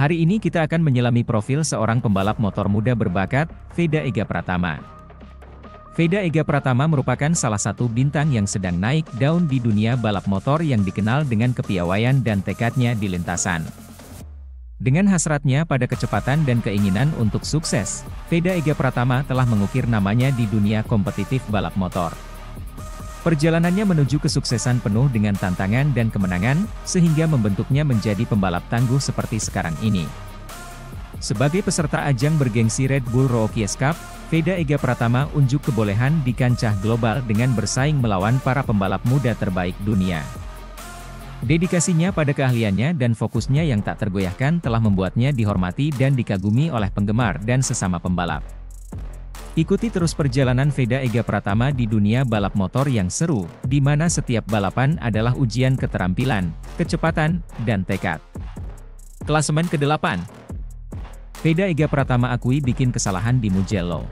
Hari ini kita akan menyelami profil seorang pembalap motor muda berbakat, Veda Ega Pratama. Veda Ega Pratama merupakan salah satu bintang yang sedang naik daun di dunia balap motor yang dikenal dengan kepiawaian dan tekadnya di lintasan. Dengan hasratnya pada kecepatan dan keinginan untuk sukses, Veda Ega Pratama telah mengukir namanya di dunia kompetitif balap motor. Perjalanannya menuju kesuksesan penuh dengan tantangan dan kemenangan, sehingga membentuknya menjadi pembalap tangguh seperti sekarang ini. Sebagai peserta ajang bergengsi Red Bull Rookies Cup, Veda Ega Pratama unjuk kebolehan di kancah global dengan bersaing melawan para pembalap muda terbaik dunia. Dedikasinya pada keahliannya dan fokusnya yang tak tergoyahkan telah membuatnya dihormati dan dikagumi oleh penggemar dan sesama pembalap. Ikuti terus perjalanan Veda Ega Pratama di dunia balap motor yang seru, di mana setiap balapan adalah ujian keterampilan, kecepatan, dan tekad. Klasemen ke-8. Veda Ega Pratama akui bikin kesalahan di Mugello.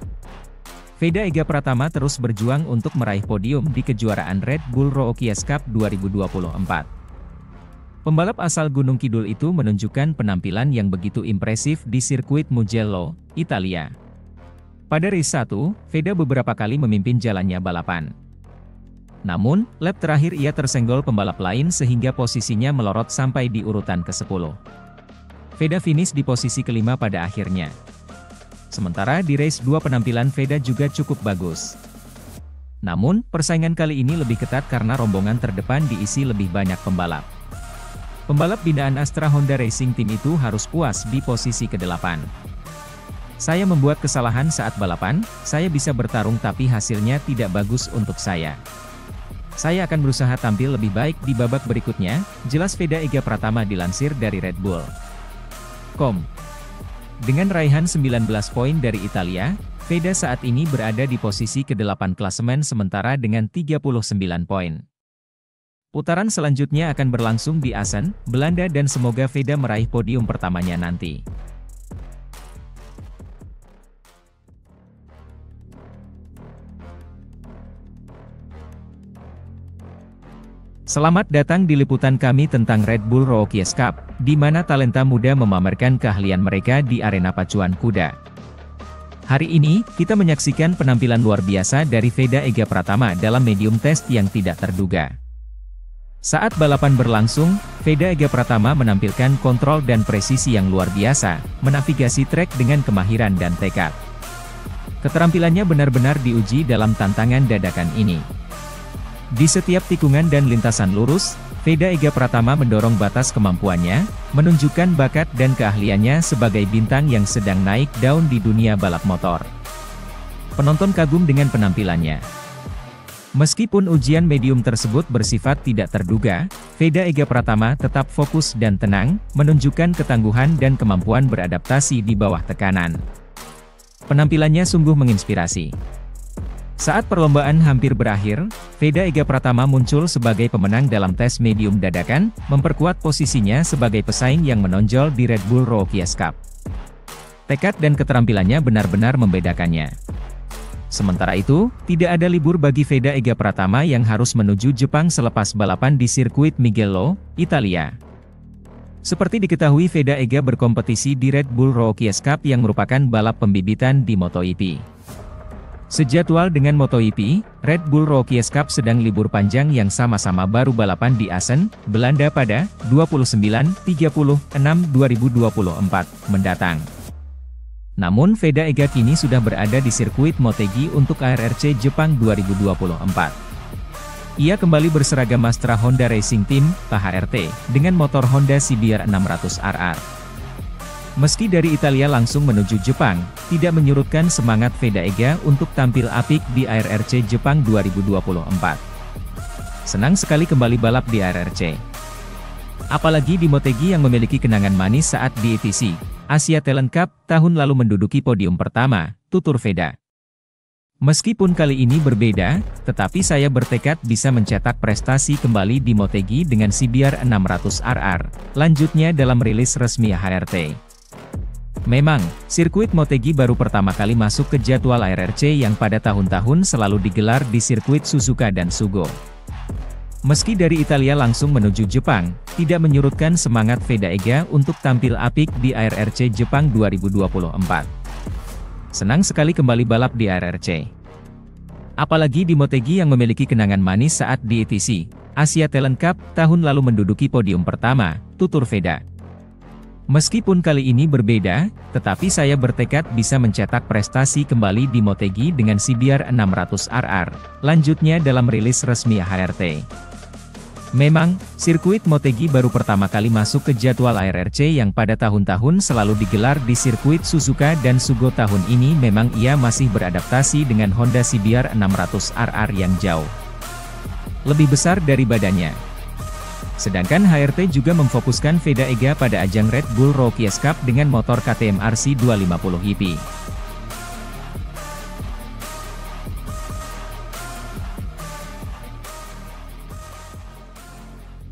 Veda Ega Pratama terus berjuang untuk meraih podium di kejuaraan Red Bull Rookies Cup 2024. Pembalap asal Gunung Kidul itu menunjukkan penampilan yang begitu impresif di sirkuit Mugello, Italia. Pada race 1, Veda beberapa kali memimpin jalannya balapan. Namun, lap terakhir ia tersenggol pembalap lain sehingga posisinya melorot sampai di urutan ke-10. Veda finish di posisi kelima pada akhirnya. Sementara di race 2 penampilan Veda juga cukup bagus. Namun, persaingan kali ini lebih ketat karena rombongan terdepan diisi lebih banyak pembalap. Pembalap binaan Astra Honda Racing Team itu harus puas di posisi ke-8. Saya membuat kesalahan saat balapan, saya bisa bertarung tapi hasilnya tidak bagus untuk saya. Saya akan berusaha tampil lebih baik di babak berikutnya, jelas Veda Ega Pratama dilansir dari Red Bull.com. Dengan raihan 19 poin dari Italia, Veda saat ini berada di posisi ke-8 klasemen sementara dengan 39 poin. Putaran selanjutnya akan berlangsung di Assen, Belanda dan semoga Veda meraih podium pertamanya nanti. Selamat datang di liputan kami tentang Red Bull Rookies Cup, di mana talenta muda memamerkan keahlian mereka di arena pacuan kuda. Hari ini, kita menyaksikan penampilan luar biasa dari Veda Ega Pratama dalam medium test yang tidak terduga. Saat balapan berlangsung, Veda Ega Pratama menampilkan kontrol dan presisi yang luar biasa, menavigasi trek dengan kemahiran dan tekad. Keterampilannya benar-benar diuji dalam tantangan dadakan ini. Di setiap tikungan dan lintasan lurus, Veda Ega Pratama mendorong batas kemampuannya, menunjukkan bakat dan keahliannya sebagai bintang yang sedang naik daun di dunia balap motor. Penonton kagum dengan penampilannya. Meskipun ujian medium tersebut bersifat tidak terduga, Veda Ega Pratama tetap fokus dan tenang, menunjukkan ketangguhan dan kemampuan beradaptasi di bawah tekanan. Penampilannya sungguh menginspirasi. Saat perlombaan hampir berakhir, Veda Ega Pratama muncul sebagai pemenang dalam tes medium dadakan, memperkuat posisinya sebagai pesaing yang menonjol di Red Bull Rookies Cup. Tekad dan keterampilannya benar-benar membedakannya. Sementara itu, tidak ada libur bagi Veda Ega Pratama yang harus menuju Jepang selepas balapan di sirkuit Mugello, Italia. Seperti diketahui, Veda Ega berkompetisi di Red Bull Rookies Cup yang merupakan balap pembibitan di MotoGP. Sejadwal dengan MotoGP, Red Bull Rookies Cup sedang libur panjang yang sama-sama baru balapan di Assen, Belanda pada 29-30-6-2024 mendatang. Namun Veda Ega kini sudah berada di sirkuit Motegi untuk ARRC Jepang 2024. Ia kembali berseragam Astra Honda Racing Team, (HRT), dengan motor Honda CBR 600RR. Meski dari Italia langsung menuju Jepang, tidak menyurutkan semangat Veda Ega untuk tampil apik di ARRC Jepang 2024. Senang sekali kembali balap di ARRC. Apalagi di Motegi yang memiliki kenangan manis saat di ATC Asia Talent Cup tahun lalu menduduki podium pertama, tutur Veda. Meskipun kali ini berbeda, tetapi saya bertekad bisa mencetak prestasi kembali di Motegi dengan CBR 600RR, lanjutnya dalam rilis resmi HRT. Memang, sirkuit Motegi baru pertama kali masuk ke jadwal ARRC yang pada tahun-tahun selalu digelar di sirkuit Suzuka dan Sugo. Meski dari Italia langsung menuju Jepang, tidak menyurutkan semangat Veda Ega untuk tampil apik di ARRC Jepang 2024. Senang sekali kembali balap di ARRC. Apalagi di Motegi yang memiliki kenangan manis saat di ETC Asia Talent Cup tahun lalu menduduki podium pertama, tutur Veda. Meskipun kali ini berbeda, tetapi saya bertekad bisa mencetak prestasi kembali di Motegi dengan CBR 600 RR, lanjutnya dalam rilis resmi HRT. Memang, sirkuit Motegi baru pertama kali masuk ke jadwal ARRC yang pada tahun-tahun selalu digelar di sirkuit Suzuka dan Sugo. Tahun ini memang ia masih beradaptasi dengan Honda CBR 600 RR yang jauh lebih besar dari badannya. Sedangkan HRT juga memfokuskan Veda Ega pada ajang Red Bull Rookies Cup dengan motor KTM RC 250 HP.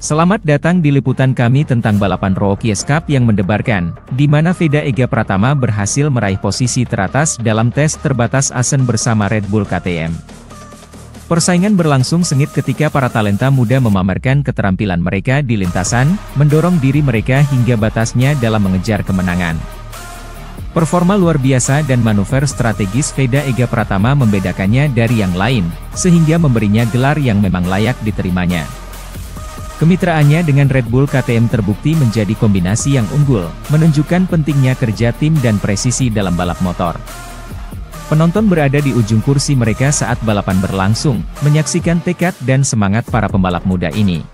Selamat datang di liputan kami tentang balapan Rookies Cup yang mendebarkan, di mana Veda Ega Pratama berhasil meraih posisi teratas dalam tes terbatas Asen bersama Red Bull KTM. Persaingan berlangsung sengit ketika para talenta muda memamerkan keterampilan mereka di lintasan, mendorong diri mereka hingga batasnya dalam mengejar kemenangan. Performa luar biasa dan manuver strategis Veda Ega Pratama membedakannya dari yang lain, sehingga memberinya gelar yang memang layak diterimanya. Kemitraannya dengan Red Bull KTM terbukti menjadi kombinasi yang unggul, menunjukkan pentingnya kerja tim dan presisi dalam balap motor. Penonton berada di ujung kursi mereka saat balapan berlangsung, menyaksikan tekad dan semangat para pembalap muda ini.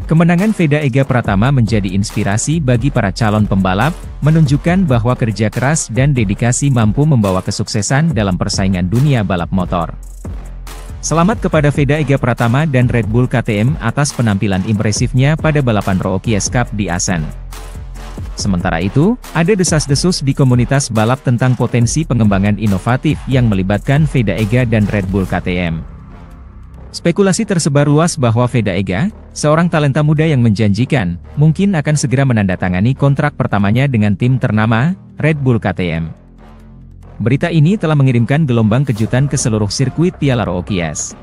Kemenangan Veda Ega Pratama menjadi inspirasi bagi para calon pembalap, menunjukkan bahwa kerja keras dan dedikasi mampu membawa kesuksesan dalam persaingan dunia balap motor. Selamat kepada Veda Ega Pratama dan Red Bull KTM atas penampilan impresifnya pada balapan Rookies Cup di Asen. Sementara itu, ada desas-desus di komunitas balap tentang potensi pengembangan inovatif yang melibatkan Veda Ega dan Red Bull KTM. Spekulasi tersebar luas bahwa Veda Ega, seorang talenta muda yang menjanjikan, mungkin akan segera menandatangani kontrak pertamanya dengan tim ternama, Red Bull KTM. Berita ini telah mengirimkan gelombang kejutan ke seluruh sirkuit Piala Rookies.